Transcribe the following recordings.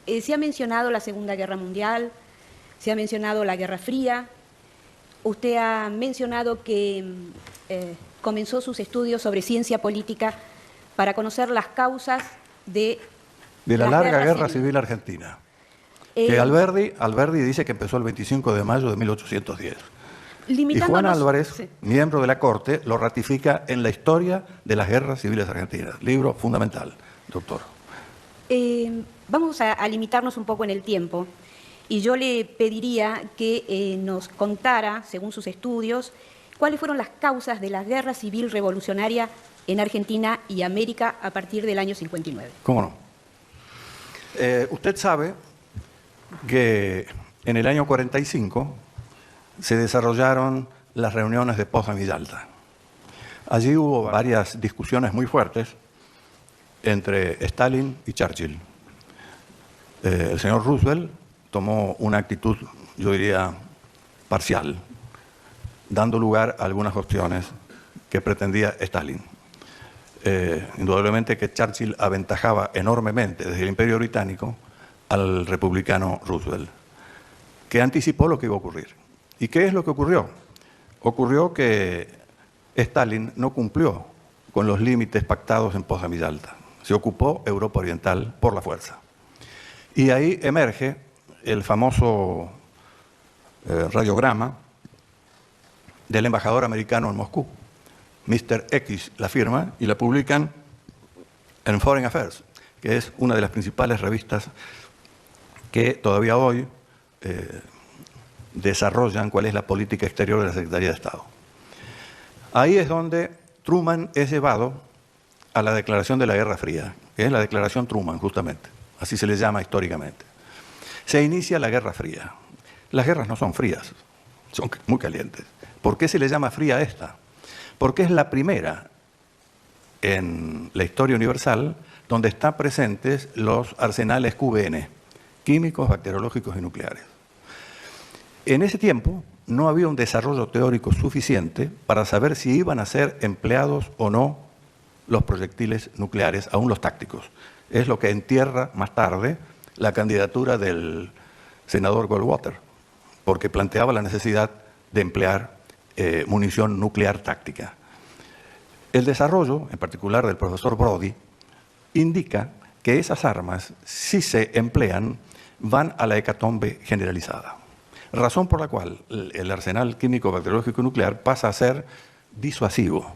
Se ha mencionado la Segunda Guerra Mundial, se ha mencionado la Guerra Fría, usted ha mencionado que comenzó sus estudios sobre ciencia política para conocer las causas de la larga guerra civil argentina, que Alberdi dice que empezó el 25 de mayo de 1810. Y Juan Álvarez, sí, miembro de la Corte, lo ratifica en La historia de las guerras civiles argentinas. Libro fundamental, doctor. Vamos a limitarnos un poco en el tiempo. Y yo le pediría que nos contara, según sus estudios, cuáles fueron las causas de la guerra civil revolucionaria en Argentina y América a partir del año 59. ¿Cómo no? Usted sabe que en el año 45 se desarrollaron las reuniones de Potsdam y Yalta. Allí hubo varias discusiones muy fuertes entre Stalin y Churchill. El señor Roosevelt tomó una actitud, yo diría, parcial, dando lugar a algunas opciones que pretendía Stalin. Indudablemente que Churchill aventajaba enormemente desde el Imperio Británico al republicano Roosevelt, que anticipó lo que iba a ocurrir. ¿Y qué es lo que ocurrió? Ocurrió que Stalin no cumplió con los límites pactados en Potsdam y Yalta. Se ocupó Europa Oriental por la fuerza. Y ahí emerge el famoso radiograma del embajador americano en Moscú. Mr. X la firma y la publican en Foreign Affairs, que es una de las principales revistas que todavía hoy desarrollan cuál es la política exterior de la Secretaría de Estado. Ahí es donde Truman es llevado a la declaración de la Guerra Fría, que es la declaración Truman, justamente, así se le llama históricamente. Se inicia la Guerra Fría. Las guerras no son frías, son muy calientes. ¿Por qué se le llama fría esta? Porque es la primera en la historia universal donde están presentes los arsenales QBN, químicos, bacteriológicos y nucleares. En ese tiempo no había un desarrollo teórico suficiente para saber si iban a ser empleados o no los proyectiles nucleares, aún los tácticos. Es lo que entierra más tarde la candidatura del senador Goldwater, porque planteaba la necesidad de emplear munición nuclear táctica. El desarrollo, en particular del profesor Brody, indica que esas armas, si se emplean, van a la hecatombe generalizada. Razón por la cual el arsenal químico, bacteriológico y nuclear pasa a ser disuasivo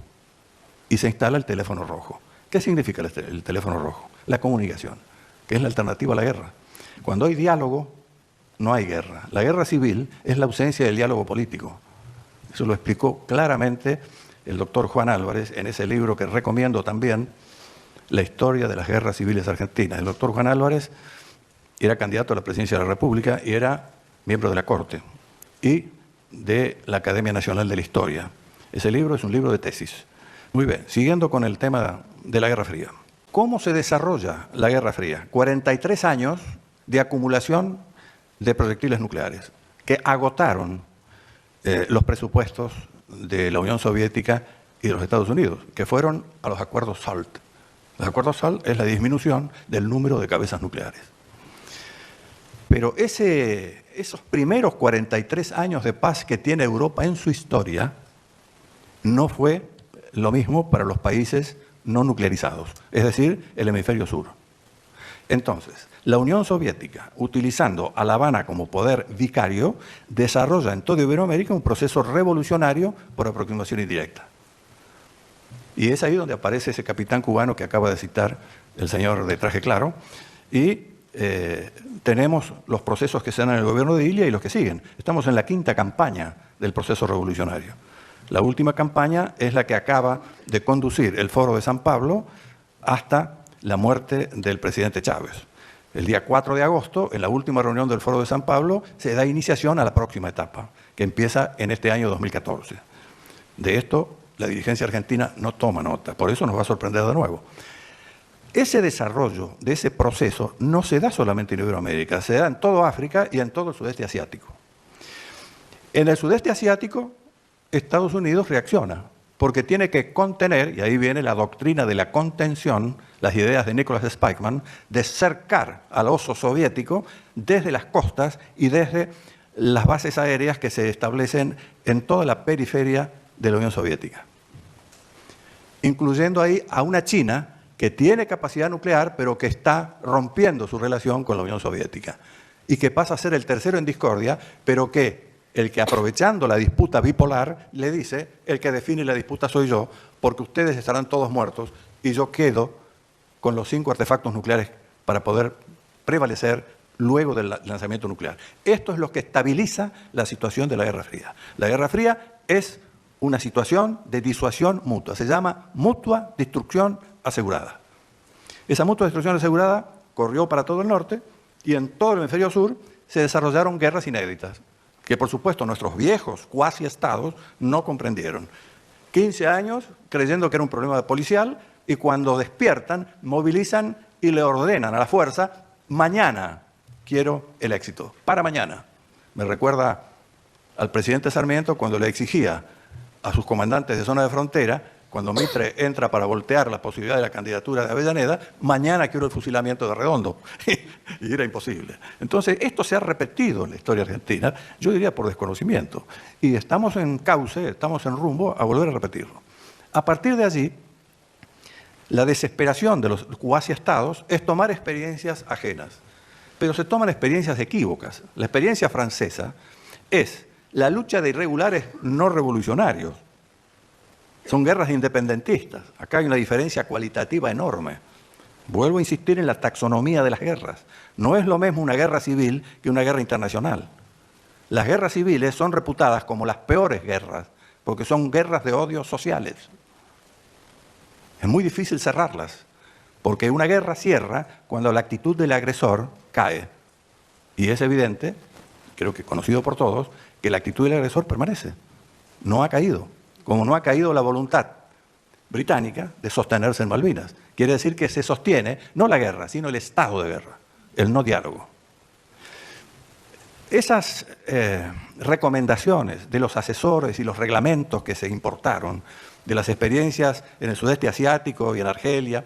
y se instala el teléfono rojo. ¿Qué significa el teléfono rojo? La comunicación, que es la alternativa a la guerra. Cuando hay diálogo, no hay guerra. La guerra civil es la ausencia del diálogo político. Eso lo explicó claramente el doctor Juan Álvarez en ese libro que recomiendo también, La historia de las guerras civiles argentinas. El doctor Juan Álvarez era candidato a la presidencia de la República y era miembro de la Corte y de la Academia Nacional de la Historia. Ese libro es un libro de tesis. Muy bien, siguiendo con el tema de la Guerra Fría. ¿Cómo se desarrolla la Guerra Fría? 43 años de acumulación de proyectiles nucleares que agotaron los presupuestos de la Unión Soviética y de los Estados Unidos, que fueron a los acuerdos SALT. Los acuerdos SALT es la disminución del número de cabezas nucleares. Pero esos primeros 43 años de paz que tiene Europa en su historia no fue lo mismo para los países no nuclearizados, es decir, el hemisferio sur. Entonces, la Unión Soviética, utilizando a La Habana como poder vicario, desarrolla en toda Iberoamérica un proceso revolucionario por aproximación indirecta. Y es ahí donde aparece ese capitán cubano que acaba de citar el señor de traje claro, y tenemos los procesos que se dan en el gobierno de Ilia y los que siguen. Estamos en la quinta campaña del proceso revolucionario. La última campaña es la que acaba de conducir el Foro de San Pablo hasta la muerte del presidente Chávez. El día 4 de agosto, en la última reunión del Foro de San Pablo, se da iniciación a la próxima etapa, que empieza en este año 2014. De esto, la dirigencia argentina no toma nota, por eso nos va a sorprender de nuevo. Ese desarrollo de ese proceso no se da solamente en Iberoamérica, se da en todo África y en todo el sudeste asiático. En el sudeste asiático, Estados Unidos reacciona porque tiene que contener, y ahí viene la doctrina de la contención, las ideas de Nicholas Spykman, de cercar al oso soviético desde las costas y desde las bases aéreas que se establecen en toda la periferia de la Unión Soviética, incluyendo ahí a una China que tiene capacidad nuclear, pero que está rompiendo su relación con la Unión Soviética, y que pasa a ser el tercero en discordia, pero que el que, aprovechando la disputa bipolar, le dice: el que define la disputa soy yo, porque ustedes estarán todos muertos y yo quedo con los 5 artefactos nucleares para poder prevalecer luego del lanzamiento nuclear. Esto es lo que estabiliza la situación de la Guerra Fría. La Guerra Fría es una situación de disuasión mutua, se llama mutua destrucción asegurada. Esa mutua destrucción asegurada corrió para todo el norte y en todo el hemisferio sur se desarrollaron guerras inéditas, que por supuesto nuestros viejos cuasi estados no comprendieron. 15 años creyendo que era un problema policial, y cuando despiertan, movilizan y le ordenan a la fuerza: mañana quiero el éxito, para mañana. Me recuerda al presidente Sarmiento cuando le exigía a sus comandantes de zona de frontera, cuando Mitre entra para voltear la posibilidad de la candidatura de Avellaneda: mañana quiero el fusilamiento de Redondo. Y era imposible. Entonces, esto se ha repetido en la historia argentina, yo diría por desconocimiento. Y estamos en cauce, estamos en rumbo a volver a repetirlo. A partir de allí, la desesperación de los cuasi estados es tomar experiencias ajenas. Pero se toman experiencias equívocas. La experiencia francesa es la lucha de irregulares no revolucionarios. Son guerras independentistas. Acá hay una diferencia cualitativa enorme. Vuelvo a insistir en la taxonomía de las guerras. No es lo mismo una guerra civil que una guerra internacional. Las guerras civiles son reputadas como las peores guerras, porque son guerras de odios sociales. Es muy difícil cerrarlas, porque una guerra cierra cuando la actitud del agresor cae. Y es evidente, creo que conocido por todos, que la actitud del agresor permanece. No ha caído, como no ha caído la voluntad británica de sostenerse en Malvinas. Quiere decir que se sostiene no la guerra, sino el estado de guerra, el no diálogo. Esas recomendaciones de los asesores y los reglamentos que se importaron de las experiencias en el sudeste asiático y en Argelia,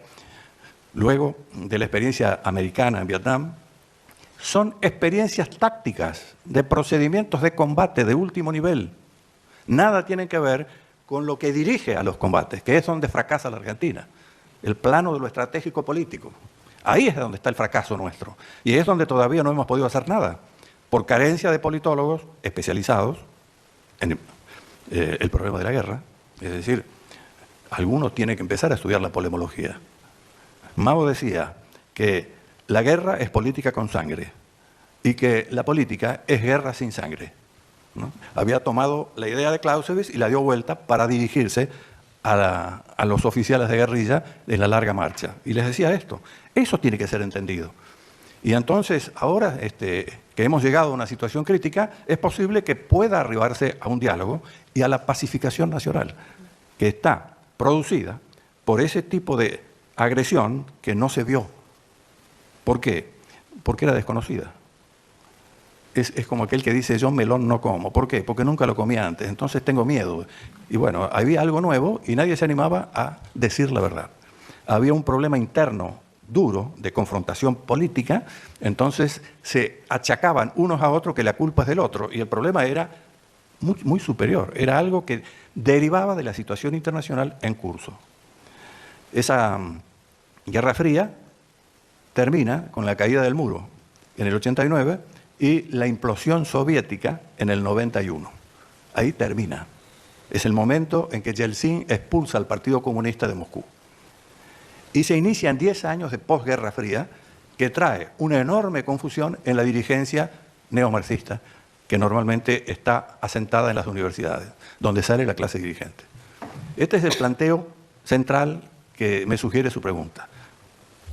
luego de la experiencia americana en Vietnam, son experiencias tácticas de procedimientos de combate de último nivel. Nada tienen que ver con lo que dirige a los combates, que es donde fracasa la Argentina, el plano de lo estratégico político. Ahí es donde está el fracaso nuestro, y es donde todavía no hemos podido hacer nada, por carencia de politólogos especializados en el problema de la guerra. Es decir, algunos tienen que empezar a estudiar la polemología. Mao decía que la guerra es política con sangre y que la política es guerra sin sangre, ¿no? Había tomado la idea de Clausewitz y la dio vuelta para dirigirse a los oficiales de guerrilla de la larga marcha. Y les decía esto: eso tiene que ser entendido. Y entonces, ahora que hemos llegado a una situación crítica, es posible que pueda arribarse a un diálogo y a la pacificación nacional, que está producida por ese tipo de agresión que no se vio. ¿Por qué? Porque era desconocida. Es como aquel que dice: yo melón no como. ¿Por qué? Porque nunca lo comí antes, entonces tengo miedo. Y bueno, había algo nuevo y nadie se animaba a decir la verdad. Había un problema interno duro de confrontación política, entonces se achacaban unos a otros que la culpa es del otro, y el problema era muy superior, era algo que derivaba de la situación internacional en curso. Esa Guerra Fría termina con la caída del muro en el 89 y la implosión soviética en el 91. Ahí termina. Es el momento en que Yeltsin expulsa al Partido Comunista de Moscú. Y se inician 10 años de posguerra fría que trae una enorme confusión en la dirigencia neomarxista, que normalmente está asentada en las universidades, donde sale la clase dirigente. Este es el planteo central que me sugiere su pregunta.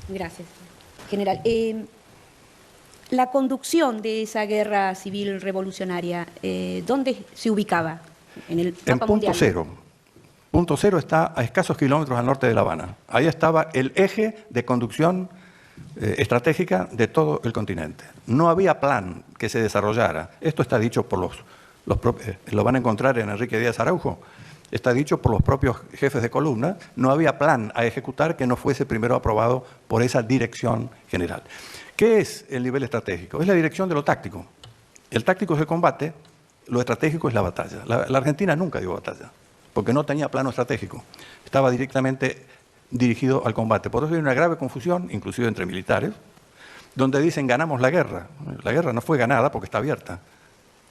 Gracias, general. La conducción de esa guerra civil revolucionaria, ¿dónde se ubicaba? En el mapa mundial. Punto cero. Punto cero está a escasos kilómetros al norte de La Habana. Ahí estaba el eje de conducción estratégica de todo el continente. No había plan que se desarrollara. Esto está dicho por lo van a encontrar en Enrique Díaz Araujo, está dicho por los propios jefes de columna, no había plan a ejecutar que no fuese primero aprobado por esa dirección general. ¿Qué es el nivel estratégico? Es la dirección de lo táctico. El táctico es el combate, lo estratégico es la batalla. La Argentina nunca dio batalla, porque no tenía plano estratégico. Estaba directamente dirigido al combate. Por eso hay una grave confusión, inclusive entre militares, donde dicen ganamos la guerra. La guerra no fue ganada porque está abierta.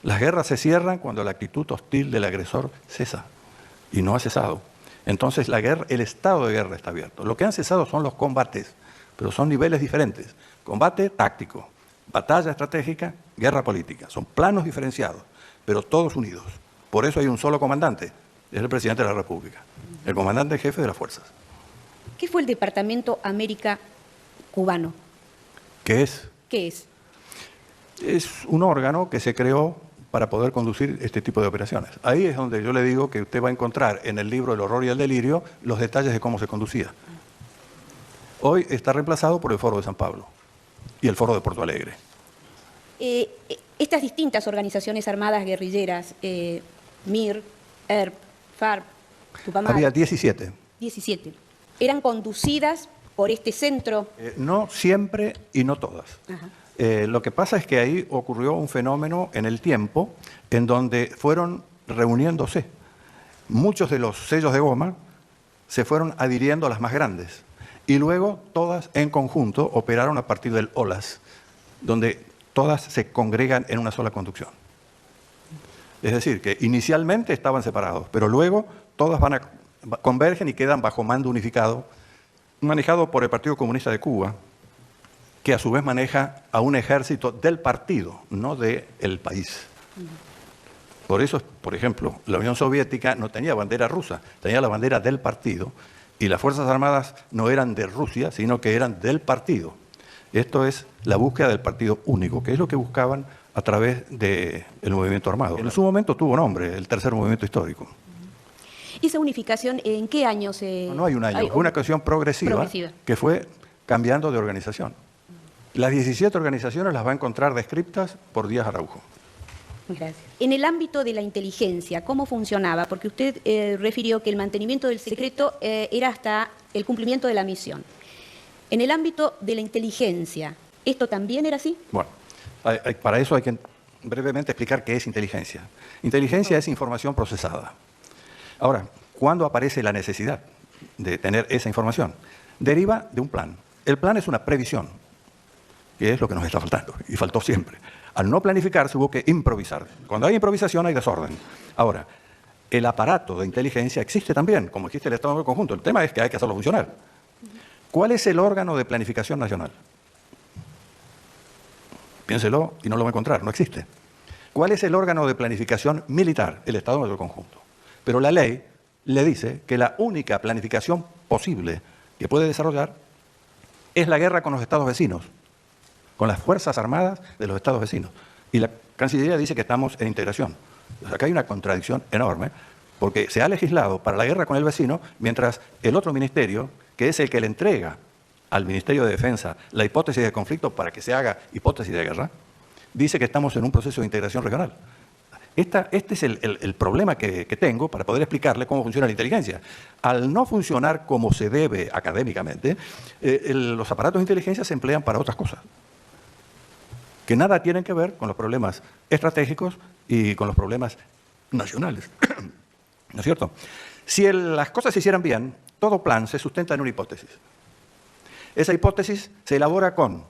Las guerras se cierran cuando la actitud hostil del agresor cesa, y no ha cesado. Entonces la guerra, el estado de guerra está abierto. Lo que han cesado son los combates, pero son niveles diferentes. Combate táctico, batalla estratégica, guerra política. Son planos diferenciados, pero todos unidos. Por eso hay un solo comandante, es el presidente de la República, el comandante jefe de las fuerzas. ¿Qué fue el Departamento América cubano? ¿Qué es? ¿Qué es? Es un órgano que se creó para poder conducir este tipo de operaciones. Ahí es donde yo le digo que usted va a encontrar en el libro El horror y el delirio los detalles de cómo se conducía. Hoy está reemplazado por el Foro de San Pablo y el Foro de Porto Alegre. Estas distintas organizaciones armadas guerrilleras, MIR, ERP, FARC, Tupamaro... Había 17. 17. ¿Eran conducidas por este centro? No siempre y no todas. Lo que pasa es que ahí ocurrió un fenómeno en el tiempo en donde fueron reuniéndose. Muchos de los sellos de goma se fueron adhiriendo a las más grandes y luego todas en conjunto operaron a partir del OLAS, donde todas se congregan en una sola conducción. Es decir, que inicialmente estaban separados, pero luego todas convergen y quedan bajo mando unificado, manejado por el Partido Comunista de Cuba, que a su vez maneja a un ejército del partido, no del país. Por eso, por ejemplo, la Unión Soviética no tenía bandera rusa, tenía la bandera del partido, y las Fuerzas Armadas no eran de Rusia, sino que eran del partido. Esto es la búsqueda del partido único, que es lo que buscaban a través del movimiento armado. En su momento tuvo nombre, el tercer movimiento histórico. ¿Esa unificación en qué año se...? No hay un año, fue una cuestión progresiva que fue cambiando de organización. Las 17 organizaciones las va a encontrar descriptas por Díaz Araujo. Gracias. En el ámbito de la inteligencia, ¿cómo funcionaba? Porque usted refirió que el mantenimiento del secreto era hasta el cumplimiento de la misión. En el ámbito de la inteligencia, ¿esto también era así? Bueno, para eso hay que brevemente explicar qué es inteligencia. Inteligencia es información procesada. Ahora, ¿cuándo aparece la necesidad de tener esa información? Deriva de un plan. El plan es una previsión, que es lo que nos está faltando, y faltó siempre. Al no planificar, hubo que improvisar. Cuando hay improvisación, hay desorden. Ahora, el aparato de inteligencia existe también, como existe el Estado del conjunto. El tema es que hay que hacerlo funcionar. ¿Cuál es el órgano de planificación nacional? Piénselo y no lo va a encontrar, no existe. ¿Cuál es el órgano de planificación militar? El Estado del conjunto. Pero la ley le dice que la única planificación posible que puede desarrollar es la guerra con los estados vecinos, con las Fuerzas Armadas de los estados vecinos. Y la Cancillería dice que estamos en integración. O sea, acá hay una contradicción enorme, porque se ha legislado para la guerra con el vecino, mientras el otro ministerio, que es el que le entrega al Ministerio de Defensa la hipótesis de conflicto para que se haga hipótesis de guerra, dice que estamos en un proceso de integración regional. Este es el problema que tengo para poder explicarle cómo funciona la inteligencia. Al no funcionar como se debe académicamente, los aparatos de inteligencia se emplean para otras cosas, que nada tienen que ver con los problemas estratégicos y con los problemas nacionales. ¿No es cierto? Si las cosas se hicieran bien, todo plan se sustenta en una hipótesis. Esa hipótesis se elabora con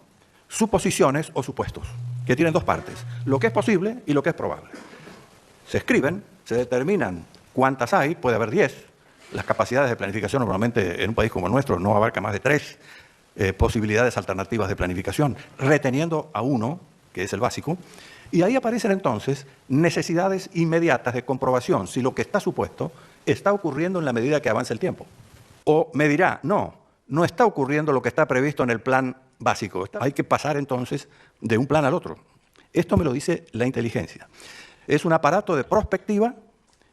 suposiciones o supuestos, que tienen dos partes, lo que es posible y lo que es probable. Se escriben, se determinan cuántas hay, puede haber 10. Las capacidades de planificación normalmente en un país como el nuestro no abarca más de 3 posibilidades alternativas de planificación, reteniendo a uno, que es el básico, y ahí aparecen entonces necesidades inmediatas de comprobación si lo que está supuesto está ocurriendo en la medida que avanza el tiempo. O me dirá, no está ocurriendo lo que está previsto en el plan básico. Hay que pasar entonces de un plan al otro. Esto me lo dice la inteligencia. Es un aparato de prospectiva,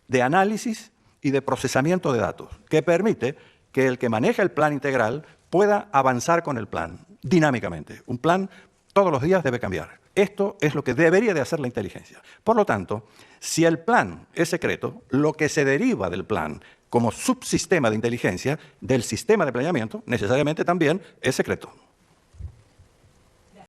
de análisis y de procesamiento de datos, que permite que el que maneja el plan integral pueda avanzar con el plan dinámicamente. Un plan Todos los días debe cambiar. Esto es lo que debería de hacer la inteligencia. Por lo tanto, si el plan es secreto, lo que se deriva del plan como subsistema de inteligencia del sistema de planeamiento necesariamente también es secreto.